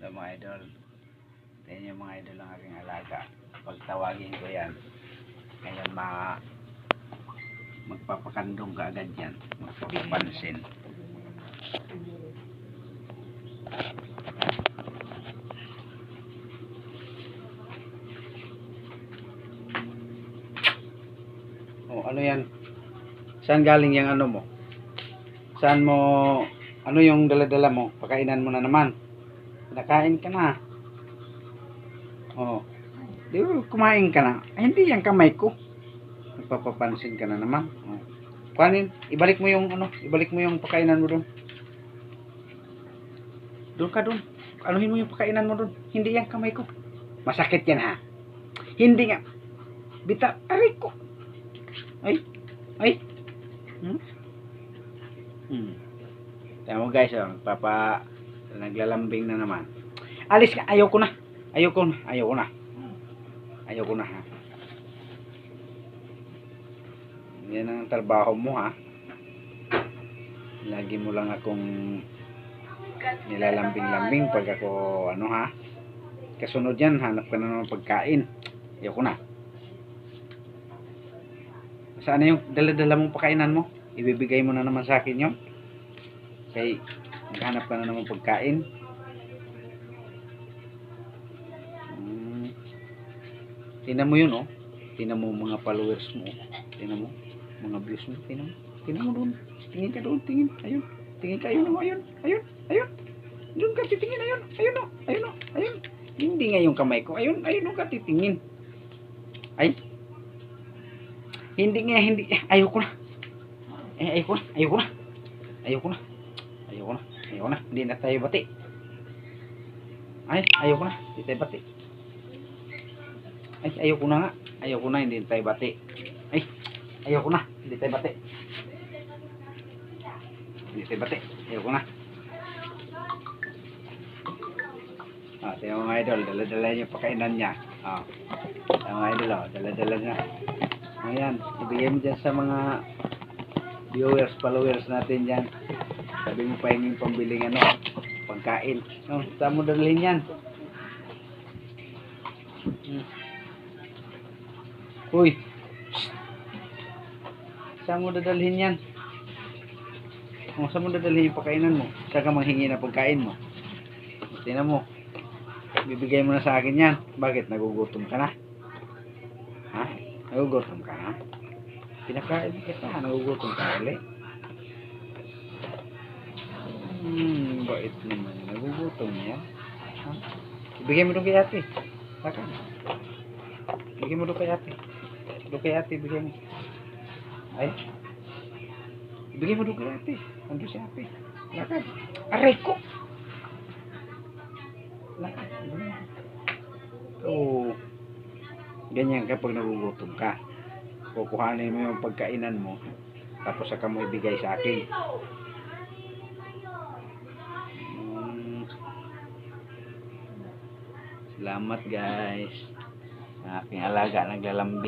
Mga idol, yan yung mga idol ng aking alaga. Pagtawagin ko yan, ngayon magpapakandong ka agad yan, magpapapansin. Oh, ano yan? Saan galing yung ano mo? Saan mo, ano yung dala-dala mo? Pakainan mo na naman. Nakain ka na. Oh, di ba kumain ka na? Ay, hindi yan kamay ko. Nagpapapansin ka na naman. Oh. Kuhanin, ibalik mo yung ano, ibalik mo yung pakainan mo doon. Doon ka doon. Anuhin mo yung pakainan mo doon. Hindi yan kamay ko. Masakit yan ha. Hindi nga. Bita, aray ko. Ay, ay. Tama mo guys, oh, naglalambing na naman. Alis ka, ayaw ko na. Ayaw ko na. Ha. Yan ang trabaho mo ha. Lagi mo lang akong nilalambing-lambing pag ako ano ha. Kasunod yan, hanap ka na ng pagkain. Ayaw ko na. Saan na yung dala-dala mong pakainan mo? Ibibigay mo na naman sa akin yun. Kaya maghanap ka na naman pagkain. Tingnan mo yun, oh. Tingnan mo mga followers mo. Tingnan mo mga views mo. Tingnan mo doon. Tingin ka doon. Tingin. Ayun. Tingin ka. Ayun, oh. Ayun. Doon ka titingin. Ayun. Ayun. Hindi nga yung kamay ko. Ayun oh, ka titingin. Ay. Hindi. Ayoko na. Ayoko na. Hindi na tayo bati. Ay, ayoko na. Hindi tayo bati. Ay, ayoko na nga. Ayoko na, hindi tayo bati. Ay, ayoko na. Hindi tayo bati. Ayoko na. Ah, tayo mga idol. Dala-dala niya pakainan niya. Ah, tayo mga idol, oh. Dala-dala niya. Ayan, ibigay mo dyan sa mga viewers, followers natin dyan. Sabi mo pa yung pambiling ano, pagkain. No, saan mo dalhin yan? Uy, saan mo dadalhin yan? O, saan mo dadalhin yung pagkainan mo? Saan ka manghingi na pagkain mo? Tingnan mo, bibigay mo na sa akin yan. Bakit? Nagugutom ka na? Ha? Nagugutom ka na? Pinakain kita, nagugutom ka ulit. Bait naman. Nagugutom niya. Ha? Ibigay mo doon kay ate. Saka. Ibigay mo doon kay ate. Ibigay mo. Ay. Ibigay mo doon kay ate. Ando si ate. Lakad. Aray ko. Lakad. Oo. Ganyan kapag nagugutom ka. Kukuhanin mo yung pagkainan mo. Tapos saka mo ibigay sa akin. Salamat guys. Aking alaga naglalambing.